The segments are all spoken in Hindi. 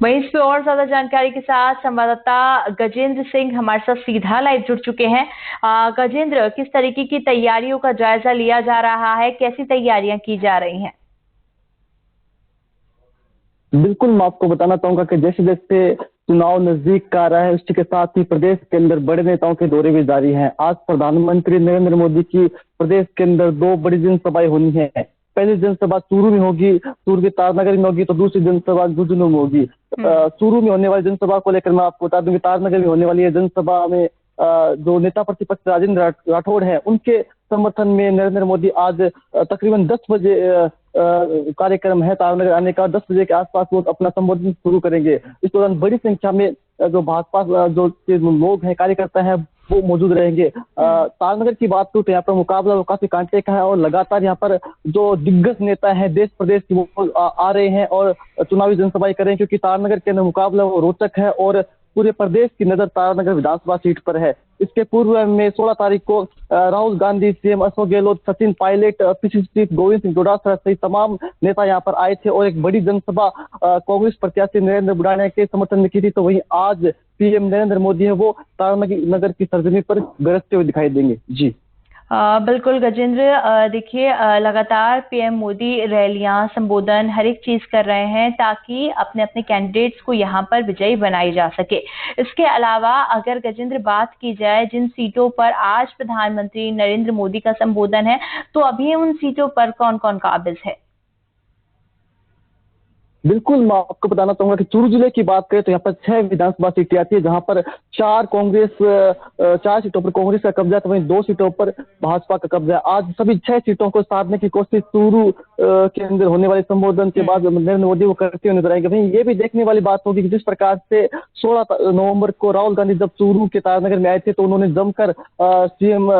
वहीं इस पे और ज्यादा जानकारी के साथ संवाददाता गजेंद्र सिंह हमारे साथ सीधा लाइव जुड़ चुके हैं। गजेंद्र, किस तरीके की तैयारियों का जायजा लिया जा रहा है, कैसी तैयारियां की जा रही हैं? बिल्कुल, मैं आपको बताना चाहूंगा कि जैसे जैसे चुनाव नजदीक का आ रहा है, उसी के साथ ही प्रदेश के अंदर बड़े नेताओं के दौरे भी जारी हैं। आज प्रधानमंत्री नरेंद्र मोदी की प्रदेश के अंदर दो बड़ी जनसभाएं होनी है। पहली जनसभा चूरू में होगी, चूरू के तारनगर में होगी, तो दूसरी जनसभा झुंझुनू में होगी। चूरू में होने वाली जनसभा को लेकर मैं आपको बता दूं कि तारनगर में होने वाली है जनसभा में जो नेता प्रतिपक्ष राजेंद्र राठौड़ है, उनके समर्थन में नरेंद्र मोदी आज तकरीबन 10 बजे कार्यक्रम है तारनगर आने का। 10 बजे के आसपास वो अपना संबोधन शुरू करेंगे। इस दौरान बड़ी संख्या में जो भाजपा जो लोग हैं, कार्यकर्ता हैं, वो मौजूद रहेंगे। तारनगर की बात करूं तो यहाँ पर मुकाबला वो काफी कांटे का है और लगातार यहाँ पर जो दिग्गज नेता है देश प्रदेश की वो आ रहे हैं और चुनावी जनसभाएं करें, क्योंकि तारनगर के अंदर मुकाबला वो रोचक है और पूरे प्रदेश की नजर तारानगर विधानसभा सीट पर है। इसके पूर्व में 16 तारीख को Rahul Gandhi, CM Ashok Gehlot, Sachin Pilot, PC chief Govind Singh Dotasra सहित तमाम नेता यहाँ पर आए थे और एक बड़ी जनसभा कांग्रेस प्रत्याशी नरेंद्र बुढ़ानिया के समर्थन में की थी। तो वहीं आज पीएम नरेंद्र मोदी है वो तारानगर की सरजमी पर गरजते हुए दिखाई देंगे। जी बिल्कुल गजेंद्र, देखिए लगातार पीएम मोदी रैलियां, संबोधन, हर एक चीज कर रहे हैं ताकि अपने अपने कैंडिडेट्स को यहां पर विजयी बनाई जा सके। इसके अलावा अगर गजेंद्र बात की जाए जिन सीटों पर आज प्रधानमंत्री नरेंद्र मोदी का संबोधन है, तो अभी उन सीटों पर कौन कौन काबिज है? बिल्कुल, मैं आपको बताना चाहूंगा कि चूरू जिले की बात करें तो यहाँ पर 6 विधानसभा सीटें आती है, जहां पर 4 सीटों पर कांग्रेस का कब्जा है, तो वहीं 2 सीटों पर भाजपा का कब्जा है। आज सभी 6 सीटों को साधने की कोशिश चूरू के अंदर होने वाले संबोधन के बाद नरेंद्र मोदी वो करते हुए नजर आएंगे। वहीं ये भी देखने वाली बात होगी कि जिस प्रकार से 16 नवंबर को राहुल गांधी जब चूरू के तारानगर में आए थे, तो उन्होंने जमकर पीएम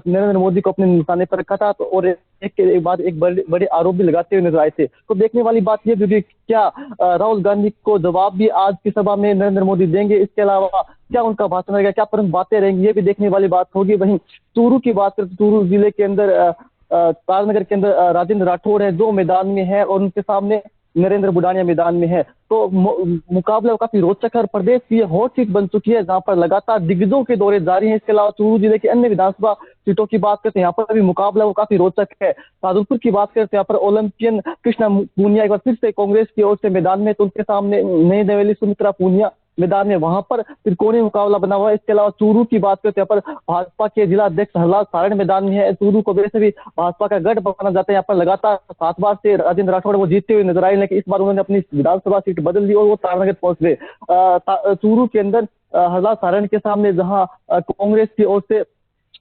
नरेंद्र मोदी को अपने निशाने पर रखा था, तो और एक के बाद एक बड़े आरोप भी लगाते हुए नजर आए थे। तो देखने वाली बात यह भी क्या राहुल गांधी को जवाब भी आज की सभा में नरेंद्र मोदी देंगे, इसके अलावा क्या उनका भाषण रहेगा, क्या प्रमुख बातें रहेंगी, ये भी देखने वाली बात होगी। वहीं चूरू की बात करें तो चूरू जिले के अंदर तारनगर के अंदर राजेंद्र राठौड़ है जो मैदान में है और उनके सामने नरेंद्र बुढ़ानिया मैदान में है। तो मुकाबला काफी रोचक है और प्रदेश की हॉट सीट बन चुकी है, जहां पर लगातार दिग्गजों के दौरे जारी हैं। इसके अलावा चूरू जिले के अन्य विधानसभा सीटों की बात करते हैं, यहाँ पर भी मुकाबला वो काफी रोचक है। शाहजहांपुर की बात करते हैं, यहाँ पर ओलंपियन कृष्णा पूनिया एक बार फिर से कांग्रेस की ओर से मैदान में, तो उनके सामने नई नवेली सुमित्रा पूनिया मैदान में, वहां पर त्रिकोणीय मुकाबला बना हुआ है। इसके अलावा चूरू की बात करते हैं, यहाँ पर भाजपा के जिला अध्यक्ष हरलाल सारण मैदान में है। चूरू को वैसे भी भाजपा का गढ़ माना जाता है, यहाँ पर लगातार 7 बार से राजेंद्र राठौड़ वो जीतते हुए नजर आए, लेकिन इस बार उन्होंने अपनी विधानसभा सीट बदल दी और वो तारानगर पहुंच गए। चूरू के अंदर हरलाल सारण के सामने जहां कांग्रेस की ओर से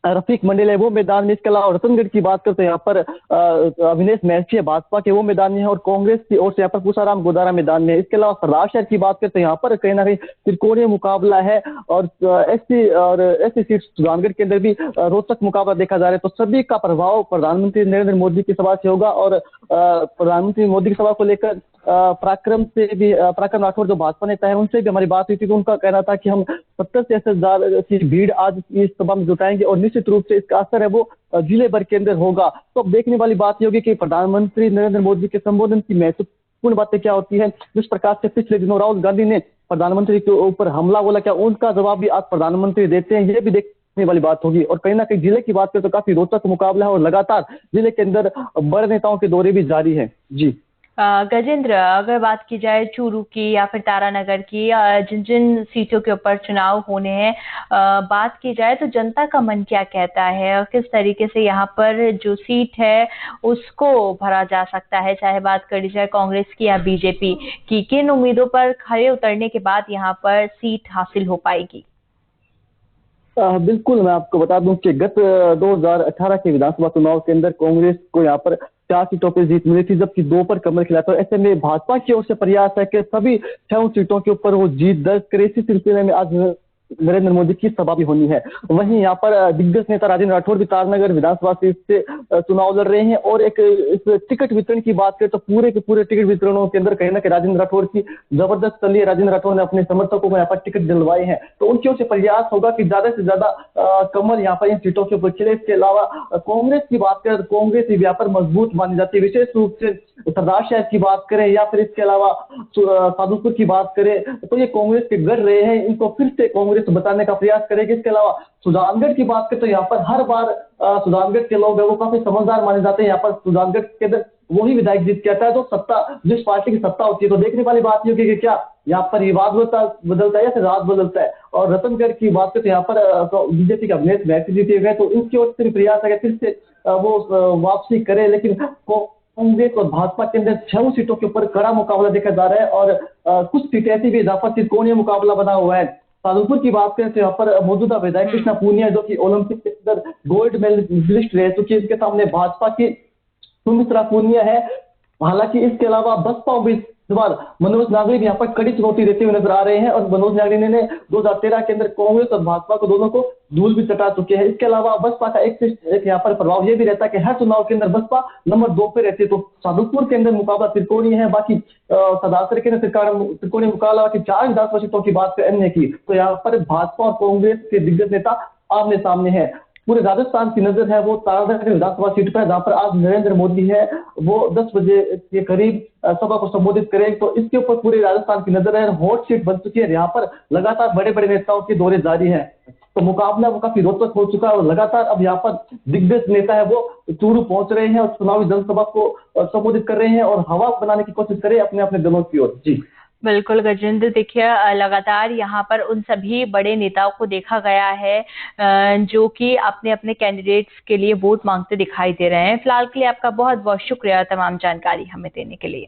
रफीक मंडेल है वो मैदान में। इसके अलावा रतनगढ़ की बात करते हैं, यहाँ पर अविनेश महर्षि है भाजपा के, वो मैदान में है और कांग्रेस की ओर से यहाँ पर पूसाराम गोदारा मैदान में है। इसके अलावा सरदार शहर की बात करते हैं, यहाँ पर कहीं ना कहीं त्रिकोणीय मुकाबला है और एससी सीट सुजानगढ़ के अंदर भी रोचक मुकाबला देखा जा रहा है। तो सभी का प्रभाव प्रधानमंत्री नरेंद्र मोदी की सभा से होगा और प्रधानमंत्री मोदी की सभा को लेकर पराक्रम राठौड़ जो भाजपा नेता है उनसे भी हमारी बात हुई थी, तो उनका कहना था कि हम 70 से 80,000 की भीड़ आज इस सभा में जुटाएंगे और निश्चित रूप से इसका असर है वो जिले भर के अंदर होगा। तो अब देखने वाली बात ये होगी कि प्रधानमंत्री नरेंद्र मोदी के संबोधन की महत्वपूर्ण बातें क्या होती है। जिस प्रकार से पिछले दिनों राहुल गांधी ने प्रधानमंत्री के ऊपर हमला बोला, क्या उनका जवाब भी आज प्रधानमंत्री देते हैं, ये भी देखने वाली बात होगी। और कहीं ना कहीं जिले की बात करें तो काफी रोचक मुकाबला है और लगातार जिले के अंदर बड़े नेताओं के दौरे भी जारी है। जी गजेंद्र, अगर बात की जाए चूरू की या फिर तारानगर की, जिन जिन सीटों के ऊपर चुनाव होने हैं, बात की जाए तो जनता का मन क्या कहता है और किस तरीके से यहाँ पर जो सीट है उसको भरा जा सकता है, चाहे बात करी जाए कांग्रेस की या बीजेपी की, किन उम्मीदों पर खड़े उतरने के बाद यहाँ पर सीट हासिल हो पाएगी? बिल्कुल, मैं आपको बता दूं कि गत 2018 के विधानसभा चुनाव के अंदर कांग्रेस को यहाँ पर 4 सीटों पर जीत मिली थी, जबकि 2 पर कमल खिला था। ऐसे में भाजपा की ओर से प्रयास है कि सभी 6 सीटों के ऊपर वो जीत दर्ज करे। इसी सिलसिले में आज नरेंद्र मोदी की सभा भी होनी है। वहीं यहाँ पर दिग्गज नेता राजेंद्र राठौर भी तारानगर विधानसभा सीट से चुनाव लड़ रहे हैं। और एक इस टिकट वितरण की बात करें तो पूरे के पूरे टिकट वितरणों के अंदर कहीं ना कहीं राजेंद्र राठौर की जबरदस्त चली है। राजेंद्र राठौर ने अपने समर्थकों को यहाँ पर टिकट दिलवाए हैं, तो उनकी ओर से प्रयास होगा कि ज्यादा से ज्यादा कमल यहाँ पर इन सीटों के ऊपर खिले। इसके अलावा कांग्रेस की बात करें तो कांग्रेस यहाँ पर मजबूत मानी जाती है, विशेष रूप से सरदार शहर की बात करें या फिर इसके अलावा सादुलपुर की बात करें तो ये कांग्रेस के गढ़ रहे हैं, इनको फिर से कांग्रेस बताने का प्रयास करेगी। इसके अलावा सुजानगढ़ की बात करें तो यहाँ पर हर बार सुजानगढ़ के लोग हैं वो काफी समझदार माने जाते हैं। यहाँ पर सुजानगढ़ के अंदर वही विधायक जीत के आता है तो सत्ता जिस पार्टी की सत्ता होती है, तो देखने वाली बात ये होगी कि क्या यहाँ पर विवाद बदलता है या फिर राज बदलता है। और रतनगढ़ की बात करें तो यहाँ पर बीजेपी के अभिनेत व्यक्ति जीते गए, तो इनकी ओर से प्रयास है फिर से वो वापसी करे। लेकिन कांग्रेस और भाजपा के अंदर 6 सीटों के ऊपर कड़ा मुकाबला देखा जा रहा है और कुछ सीटें ऐसी भी जहां पर त्रिकोणीय मुकाबला बना हुआ है। सादुलपुर की बात करें तो यहाँ पर मौजूदा विधायक कृष्णा पूनिया जो कि ओलंपिक के अंदर गोल्ड मेडलिस्ट रह चुकी है, इसके सामने भाजपा की सुमित्रा पूनिया है। हालांकि इसके अलावा बसपा उम्मीदवार मनोज नागरी भी यहाँ पर कड़ी चुनौती देते हुए नजर आ रहे हैं और मनोज नागरी ने 2013 के अंदर कांग्रेस और भाजपा को दोनों को धूल भी चटा चुके हैं। इसके अलावा बसपा का एक यहाँ पर प्रभाव ये भी रहता है कि हर चुनाव के अंदर बसपा नंबर 2 पे रहती है, तो सादुलपुर के अंदर मुकाबला त्रिकोणीय है। बाकी सदासर के अंदर त्रिकोणीय मुकाबला की 4 विधानसभा सीटों की बात करें अन्य की, तो यहाँ पर भाजपा और कांग्रेस के दिग्गज नेता आमने सामने है। पूरे राजस्थान की नजर है वो तारानगर विधानसभा सीट पर, जहां पर आज नरेंद्र मोदी है वो 10 बजे के करीब सभा को संबोधित करेंगे, तो इसके ऊपर पूरे राजस्थान की नजर है। हॉट सीट बन चुकी है, यहाँ पर लगातार बड़े बड़े नेताओं के दौरे जारी है, तो मुकाबला वो काफी रोचक हो चुका है और लगातार अब यहाँ पर दिग्गज नेता है वो चूरू पहुंच रहे हैं और चुनावी जनसभा को संबोधित कर रहे हैं और हवा बनाने की कोशिश कर रहे हैं अपने अपने दलों की ओर। जी बिल्कुल गजेंद्र, देखिए लगातार यहाँ पर उन सभी बड़े नेताओं को देखा गया है जो कि अपने अपने कैंडिडेट्स के लिए वोट मांगते दिखाई दे रहे हैं। फिलहाल के लिए आपका बहुत बहुत शुक्रिया तमाम जानकारी हमें देने के लिए।